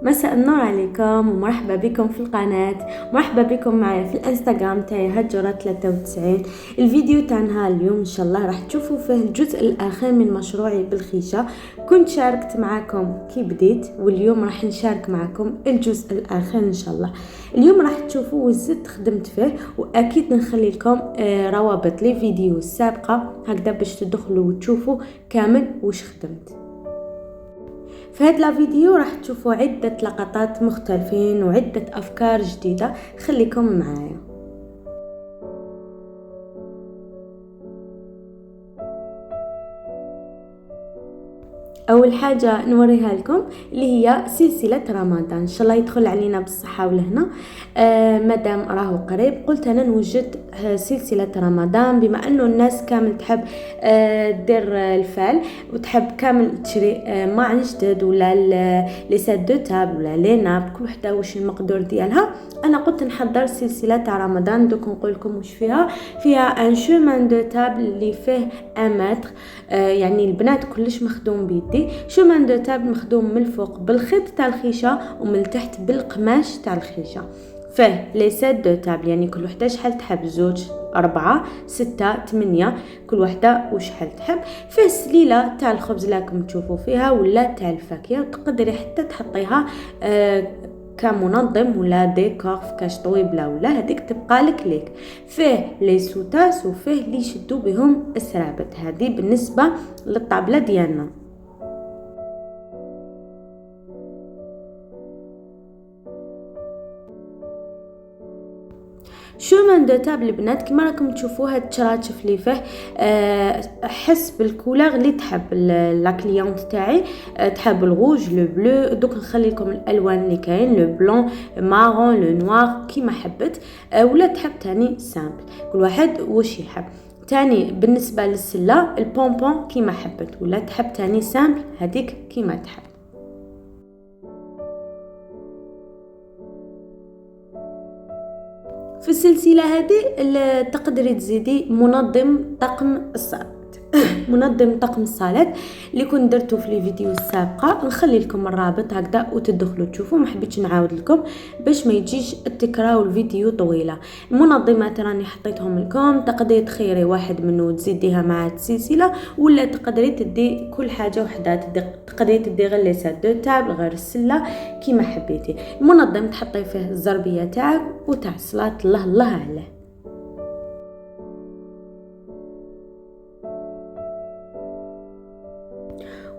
مساء النور عليكم ومرحبا بكم في القناة. مرحبا بكم معايا في الانستغرام تاعي هجرة 93. الفيديو تاع نهار اليوم ان شاء الله راح تشوفوا فيه الجزء الاخير من مشروعي بالخيشة. كنت شاركت معكم كي بديت، واليوم راح نشارك معكم الجزء الاخير ان شاء الله. اليوم راح تشوفوا وزدت خدمت فيه، واكيد نخلي لكم روابط لي فيديو السابقة هكذا باش تدخلوا وتشوفوا كامل وش خدمت. في هذا الفيديو راح تشوفوا عدة لقطات مختلفين وعدة أفكار جديدة، خليكم معايا. اول حاجه نوريها لكم اللي هي سلسله رمضان، ان شاء الله يدخل علينا بالصحه والهنا. مادام راهو قريب قلت انا نوجد سلسله رمضان، بما انه الناس كامل تحب دير الفال وتحب كامل تشري ماء جدد ولا لي سات دو تاب ولا لي ناب، كل وحده واش المقدور ديالها. انا قلت نحضر سلسله تاع رمضان. دوك نقول لكم واش فيها ان شومان دو تاب اللي فيه 1 متر، يعني البنات كلش مخدوم بيدي. شومان دو تاب مخدوم من الفوق بالخيط تاع الخيشه ومن تحت بالقماش تاع الخيشه. فيه لي سات دو تاب، يعني كل وحده شحال تحب، 2 4 6 8 كل وحده وشحال تحب. فيه سليله تاع الخبز راكم تشوفوا فيها ولا تاع الفاكهه، وتقدري حتى تحطيها كمنظم ولا ديكور في كاش طويبله ولا هذيك تبقى لك. فيه لي سوتاس وفيه اللي يشدوا بهم السرابط. هذه بالنسبه للطابله ديالنا. شومان دو تاب البنات كما راكم تشوفوا هاد التراتف اللي فيه حس بالكولور اللي تحب لا كليونت تاعي. تحب الغوج لو بلو، دوك نخلي لكم الالوان اللي كاين، لو بلون مارون لو نوار كيما حبت، ولا تحب تاني سامبل، كل واحد واش يحب. تاني بالنسبه للسله البونبون كيما حبت، ولا تحب تاني سامبل هذيك كيما تحب. في السلسلة هذه تقدري تزيدي منظم طقم الصلاة منظم طقم الصلاة اللي كنت درته في الفيديو السابقة. نخلي لكم الرابط هكذا وتدخلوا تشوفوا، ما حبيتش نعاود لكم باش ما يجيش تكراو الفيديو طويلة. المنظمات راني حطيتهم لكم، تقدري تخيري واحد منه وتزيديها مع السلسلة، ولا تقدري تدي كل حاجة وحدة. تقدري تدي غير لي سات دو تاب غير السلة كيما حبيتي. المنظم تحطي فيه الزربية تاعك وتاع صلاة الله عليه.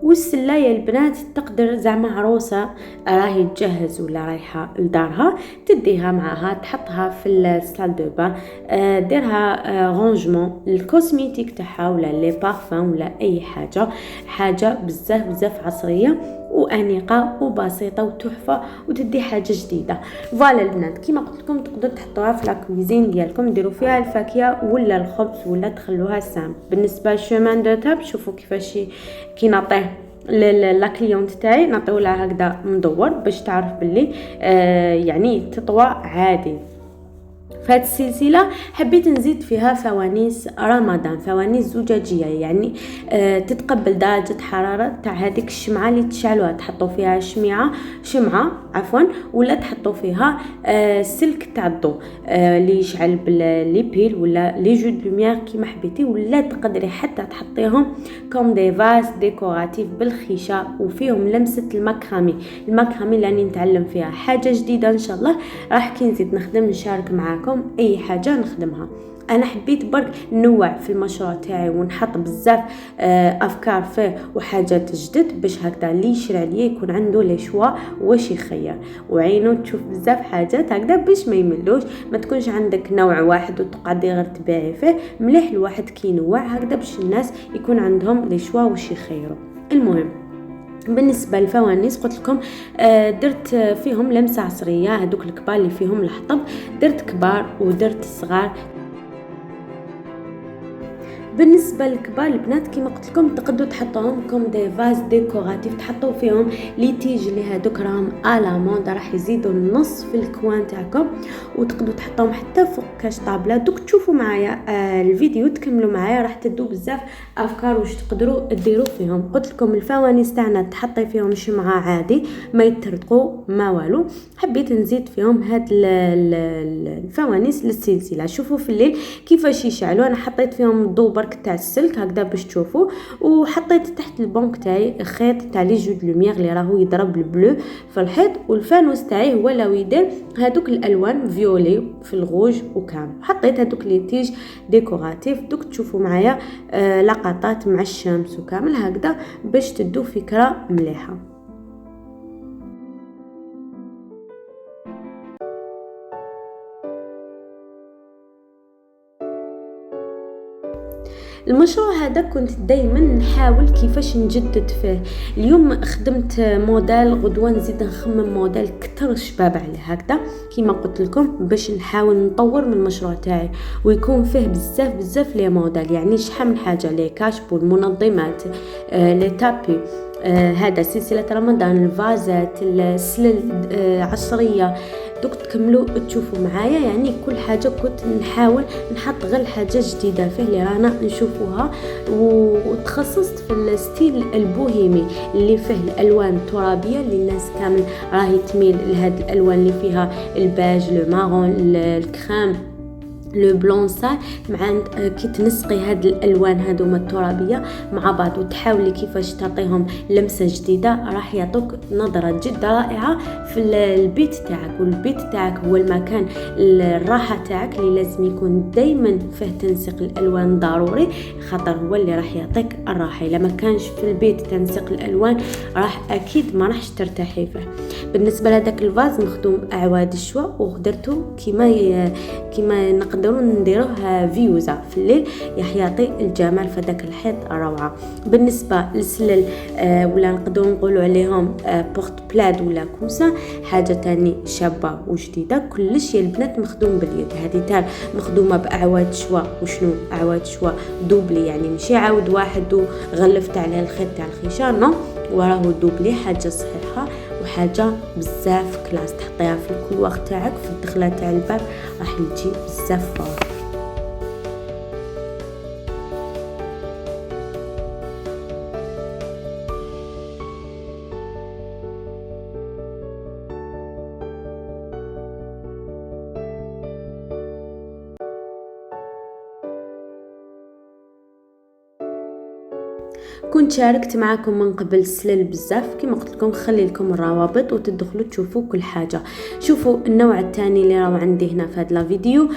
والسله يا البنات تقدر زعما عروسه راهي تجهز ولا رايحه لدارها تديها معها، تحطها في السال دو بان، ديرها رونجمون الكوسميتيك تاعها ولا لي بارفان ولا اي حاجه بزاف عصريه وانيقه وبسيطه وتحفه وتدي حاجه جديده. فوالا البنات كيما قلت لكم تقدروا تحطوها في لاكوزين ديالكم، ديروا فيها الفاكهه ولا الخبز ولا تخلوها سام. بالنسبه للشومان دو تاب شوفوا كيفاش كي نعطيه لا كليونت تاعي، نعطيو لها هكذا مدور باش تعرف باللي يعني تطوى عادي. في هذه السلسله حبيت نزيد فيها فوانيس رمضان، فوانيس زجاجيه، يعني تتقبل درجه حراره تاع هذيك الشمعه اللي تشعلوها، تحطوا فيها شمعه ولا تحطوا فيها سلك تاع الضوء اللي يشعل باللي بيل ولا لي جو دو لوميير كيما حبيتي، ولا تقدري حتى تحطيهم كوم دي فاس ديكوراتيف بالخيشه وفيهم لمسه الماكرامي اللي راني نتعلم فيها حاجه جديده ان شاء الله. راح كي نزيد نخدم نشارك معاكم اي حاجه نخدمها. انا حبيت برك نوع في المشروع تاعي ونحط بزاف افكار فيه وحاجات جدد باش هكذا اللي يشري عليه يكون عنده لي شوا واش يخير، وعينو تشوف بزاف حاجات هكذا باش ما يملوش. ما تكونش عندك نوع واحد وتقعدي غير تبيعي فيه، مليح الواحد كي ينوع هكذا باش الناس يكون عندهم لي شوا واش يخيروا. المهم بالنسبه للفوانيس قلت لكم درت فيهم لمسه عصريه، هذوك الكبار اللي فيهم الحطب درت كبار ودرت صغار. بالنسبه لكبار البنات كما قلت لكم تقدروا تحطوهم كوم دي فاز ديكوراتيف، تحطوا فيهم لي تيج اللي هذوك راهم الا مود راح يزيدوا النص في الكوان تاعكم، وتقدروا تحطوهم حتى فوق كاش طابله. دوك تشوفوا معايا الفيديو تكملوا معايا راح تدوا بزاف افكار واش تقدروا ديروا فيهم. قلت لكم الفوانيس تاعنا تحطي فيهم شمعة عادي ما يترقوا ما والو. حبيت نزيد فيهم هاد الفوانيس للسلسله. شوفوا في الليل كيفاش يشعلوا، انا حطيت فيهم الضوء برك تاع السلك هكذا باش تشوفوا، وحطيت تحت البونك تاعي خيط تاع لي جو دو لوميير اللي راهو يضرب البلو في الحيط، والفانوس تاعي هو لو يدير هذوك الالوان فيولي في الغوج وكامل. حطيت هذوك لي تيج ديكوراتيف. دوك تشوفوا معايا لقطات مع الشمس وكامل هكذا باش تدو فكره مليحه. المشروع هذا كنت دايما نحاول كيفاش نجدد فيه. اليوم خدمت موديل، غدوه نزيد نخمم موديل كتر شباب عليه هكذا كيما قلت لكم باش نحاول نطور من المشروع تاعي ويكون فيه بزاف لي موديل، يعني شحال من حاجه، لي كاشبو، المنظمات، لي تابي، هذا سلسله رمضان، الفازات، السلل عصريه. دوك تكملوا تشوفوا معايا، يعني كل حاجه كنت نحاول نحط غير حاجه جديده فيه اللي رانا نشوفوها. وتخصصت في الستيل البوهيمي اللي فيه الالوان الترابيه اللي الناس كامل راهي تميل لهاد الالوان اللي فيها الباج، لو مارون، الكريم، لو بلون سال، مع كي تنسقي هاد الالوان هذوما الترابيه مع بعض وتحاولي كيفاش تعطيهم لمسه جديده راح يعطوك نظره جدا رائعه في البيت تاعك. والبيت تاعك هو المكان الراحه تاعك اللي لازم يكون دائما فيه تنسيق الالوان ضروري، خاطر هو اللي راح يعطيك الراحه. الا ما كانش في البيت تنسيق الالوان راح اكيد ما راحش ترتاحي فيه. بالنسبه لهذاك الفاز مخدوم اعواد الشوا ودرتو كيما نقدروا نديروه فيوزا في الليل يعطي الجمال في داك الحيط الروعه. بالنسبه للسلل ولا نقدروا نقولوا عليهم بورت بلاد ولا كوسا، حاجه تاني شابه وجديده. كلش يا البنات مخدوم باليد، هذه تاع مخدومه باعواد شوا. وشنو اعواد شوا؟ دوبلي، يعني ماشي عاود واحد وغلفت عليه الخيط تاع الخيشان، نو وراه دوبلي، حاجه صحيحه وحاجه بزاف كلاس. تحطيها في كل وقت تاعك في الدخله تاع الباب راح يجي بزاف فور. كنت شاركت معكم من قبل السلل بزاف كما قلت لكم، خلي لكم الروابط وتدخلوا تشوفوا كل حاجه. شوفوا النوع الثاني اللي راهو عندي هنا في هذا الفيديو،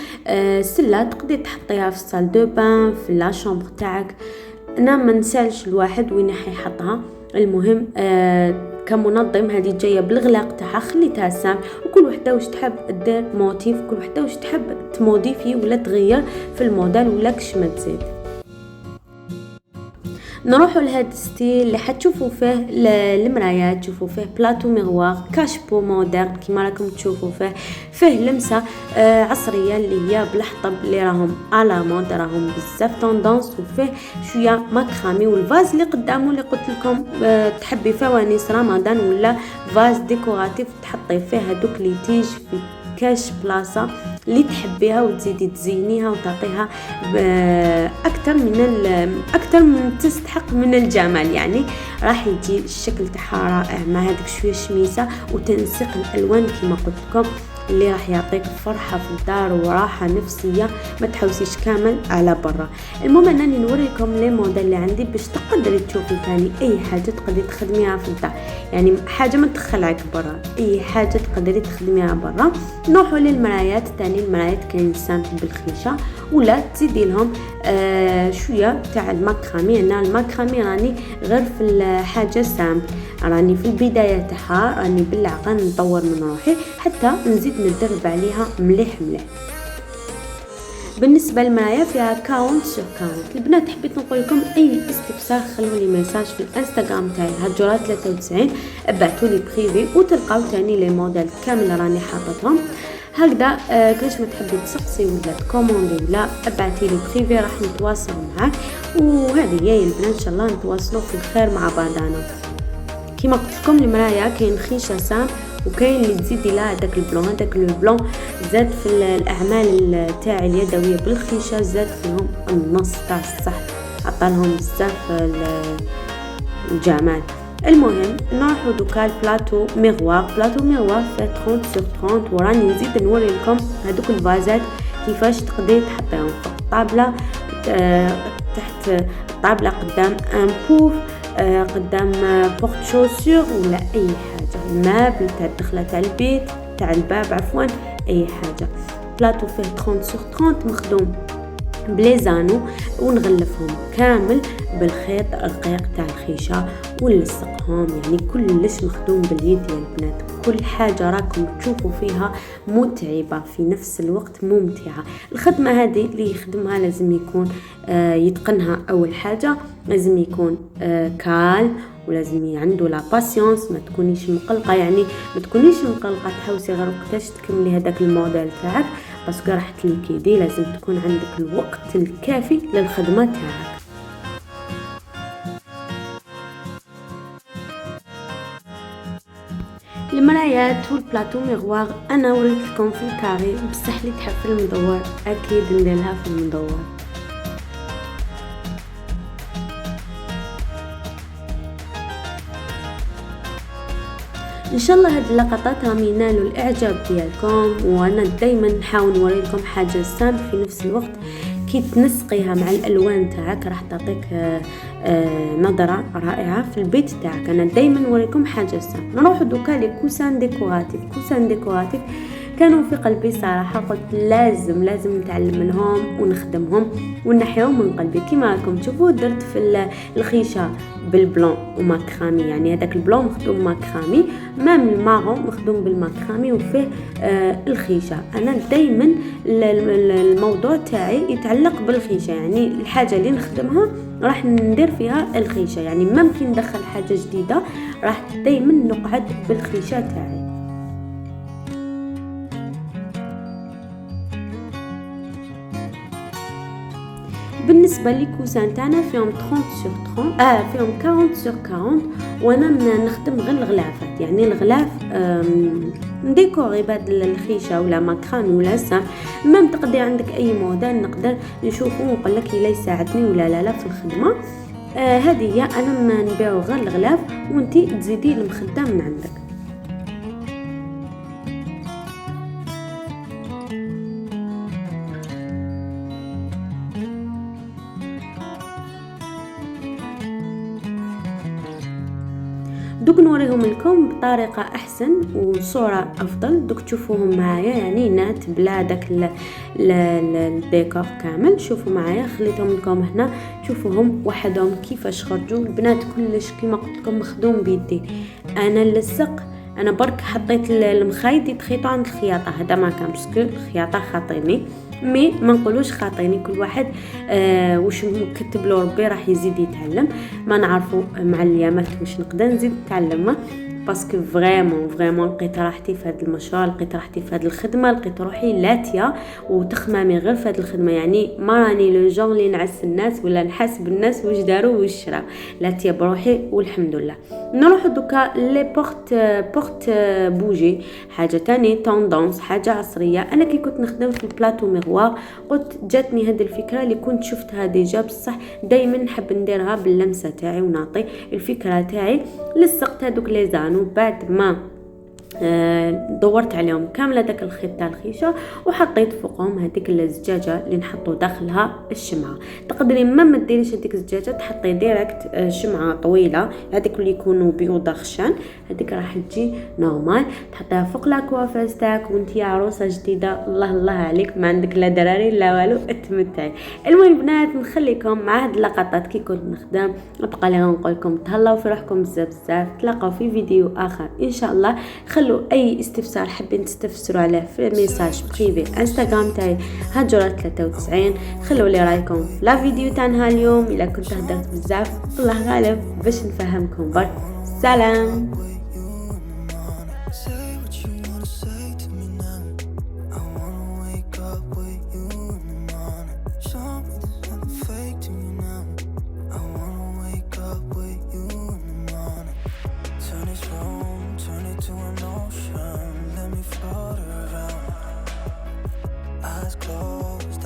سله تقدري تحطيها في الصال دو بان في لا شامبر تاعك. انا ما نسالش الواحد وين يحطها، المهم كمنظم هذه جايه بالغلاق تاعها خليتها سام، وكل وحده واش تحب دير موتيف، كل وحده واش تحب تموديفي ولا تغير في الموديل ولا كش ما تزيد. نروحوا لهذا الستيل اللي حتشوفوا فيه المرايات، تشوفوا فيه بلاطو ميغوار، كاشبو مودرن كيما راكم تشوفوا فيه لمسه عصريه اللي هي بالحطب اللي راهم على مود، راهم بزاف توندونس، وفيه شويه ماكرامي. والفاز اللي قدامه اللي قلت لكم تحبي فوانيس رمضان ولا فاز ديكوراتيف تحطي فيه هذوك لي تيج في كاش بلاصه اللي تحبيها وتزيدي تزينيها وتعطيها اكثر من تستحق من الجمال. يعني راح يجي الشكل تاعها رائع مع هذيك شويه شميسه وتنسيق الالوان كما قلت لكم اللي راح يعطيك فرحه في الدار وراحه نفسيه ما تحوسيش كامل على برا. المهم انني نوريكم لي موديل اللي عندي باش تقدري تشوفي ثاني اي حاجه تقدري تخدميها في الدار، يعني حاجه ما تدخلعك برا، اي حاجه تقدري تخدميها برا. نروحوا للمرايات ثاني، المرايات كاين سامبل بالخيشه ولا تزيدي لهم شويه تاع الماكرامي. انا الماكرامي راني غير في الحاجه سامبل، راني في البدايه تاعها راني بالعقل نطور من روحي حتى نزيد ندرب عليها مليح. بالنسبه للمرايا فيها كاونت سور كاونت. البنات حبيت نقول لكم اي استفسار خلوا لي ميساج في الانستغرام تاعي هجرة 93، ابعثوا لي بريفي وتلقاو ثاني لي موديل كامل راني حاطتهم. هكذا كاش ما تحبي تسقسي ولا تكوموندي ولا ابعتي لي بريفي راح نتواصل معاك. وهذه هي البنات ان شاء الله نتواصلوا في الخير مع بعضنا. كما قلت لكم المرايا كاين خيشه سام وكاين اللي تزيدي لها هذاك البلون. هذاك البلون زاد في الاعمال تاع اليدويه بالخيشه، زاد فيهم النص تاع الصح، عطالهم بزاف الجمال. المهم نروحو دوكا البلاطو ميغوار. بلاطو ميغوار فيه 30/30 وراني نزيد نوري لكم هذوك الفازات كيفاش تقدري تحطيهم فوق الطابله، تحت الطابله قدام ان بوف، قدام بورت شوسور ولا اي حاجه، المابل تاع الدخله تاع البيت تاع الباب عفوا، اي حاجه. بلاطو فيه 30/30 مخدوم بليزانو ونغلفهم كامل بالخيط الرقيق تاع الخيشه ونلصقهم، يعني كلش مخدوم باليد يا البنات. كل حاجه راكم تشوفوا فيها متعبه في نفس الوقت ممتعه. الخدمه هذه اللي يخدمها لازم يكون يتقنها. اول حاجه لازم يكون كالم ولازم عنده لا باسيونس، ما تكونيش مقلقه، يعني ما تكونيش مقلقه تحوسي غير وقتاش تكملي هذاك الموديل تاعك باسكو راح تليكيدي. لازم تكون عندك الوقت الكافي للخدمه تاعك. المرايات والبلاطو ميغوار انا وريت لكم في الكاري، بصح اللي تحب في المدور اكيد نديرها في المدور. ان شاء الله هاد اللقطات راهم ينالوا الاعجاب ديالكم، وانا دائما نحاول نوري لكم حاجه سام في نفس الوقت كي تنسقيها مع الالوان تاعك راح تعطيك نظره رائعه في البيت تاعك. انا دائما نوريكم حاجه سام. نروح دوكا لي كوسان ديكوراتيف. كوسان ديكوراتيف كانوا في قلبي صراحه، قلت لازم نتعلم منهم ونخدمهم ونحيهم من قلبي. كما راكم تشوفوا درت في الخيشه بالبلون وماكرامي، يعني هذاك البلون مخدوم ماكرامي، مام المارون مخدوم بالماكرامي وفيه الخيشه. انا دائما الموضوع تاعي يتعلق بالخيشه، يعني الحاجه اللي نخدمها راح ندير فيها الخيشه، يعني ممكن ندخل حاجه جديده راح دائما نقعد بالخيشه تاعي. بالنسبه لي كوسان تاعنا فيهم 30/30 فيهم 40/40 وانا نخدم غير الغلافات، يعني الغلاف نديكوري بهاد الخيشه ولا ماكرامي ولا سام. ما تقدري عندك اي موديل نقدر نشوفه ونقول لك الا يساعدني ولا لا في الخدمه. هذه هي انا ما نبيعو غير الغلاف وانتي تزيدي المخده من عندك. دوك نوريهم لكم بطريقه احسن وصوره افضل. دوك تشوفوهم معايا يعني نات بلا داك الديكور كامل. شوفوا معايا خليتهم لكم هنا، شوفوهم وحدهم كيفاش خرجوا البنات. كلش كما قلت لكم مخدوم بيدي. انا اللصق انا برك حطيت المخايط يتخيطوا عند الخياطه، هذا ما كان باسكو الخياطه خاطيني مي ما نقولوش خاطيني، كل واحد واش كتب له ربي راح يزيد يتعلم. ما نعرفوا مع الايامات واش نقدر نزيد نتعلم باسكو فريمون لقيت راحتي في هذا المشروع، لقيت راحتي في هذه الخدمه، لقيت روحي لاتيه وتخمامي غير في هذه الخدمه. يعني ما راني لو جون اللي نعس الناس ولا نحاسب الناس واش داروا واش شراو، لاتيه بروحي والحمد لله. نروح دوكا لي بورت بوجي، حاجه تاني توندونس، حاجه عصريه. انا كي كنت نخدم في البلاطو ميغوار قلت جاتني هذه الفكره اللي كنت شفتها ديجا، بصح دائما نحب نديرها باللمسه تاعي ونعطي الفكره تاعي. لصقت هذوك لي زانو بعد ما دورت عليهم كامله داك الخيط تاع الخيشه وحطيت فوقهم هذيك الزجاجه اللي نحطوا داخلها الشمعه. تقدري ما ديريش هذيك الزجاجه، تحطي ديريكت شمعه طويله هذيك اللي يكونوا بيوضه خشان، هذيك راح تجي نورمال تحطيها فوق لا كوافاز تاعك وانتي عروسه جديده. الله عليك، ما عندك لا دراري لا والو، اتمتعي. المهم بنات نخليكم مع هاد اللقطات كي كنت نخدم. بقى لي نقول لكم تهلاو في روحكم بزاف. تلاقاو في فيديو اخر ان شاء الله. خلوا اي استفسار حابين تستفسروا عليه في ميساج بريفي انستغرام تاعي هاجرة 93. خلوا لي رايكم في لا فيديو تاع نهار اليوم. الا كنت هدرت بزاف الله غالب باش نفهمكم برك. سلام. motion, let me float around. Eyes closed,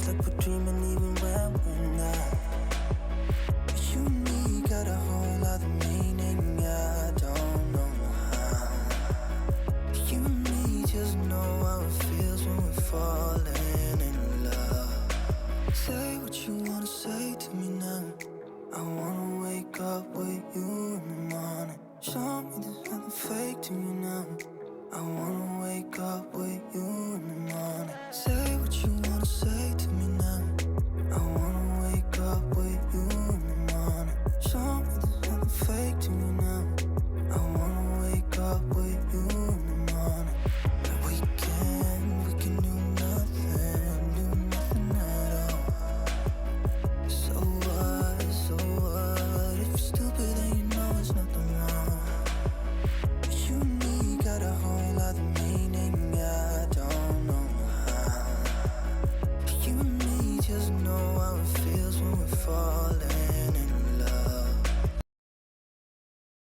like we're dreaming even when we're not. You and me got a whole other meaning, I don't know how. You and me just know how it feels when we're falling in love. Say what you wanna say to me now. I wanna wake up with you in the morning. Show me there's nothing fake to me now. I wanna wake up with you in the morning. Say what you wanna say to me now. I wanna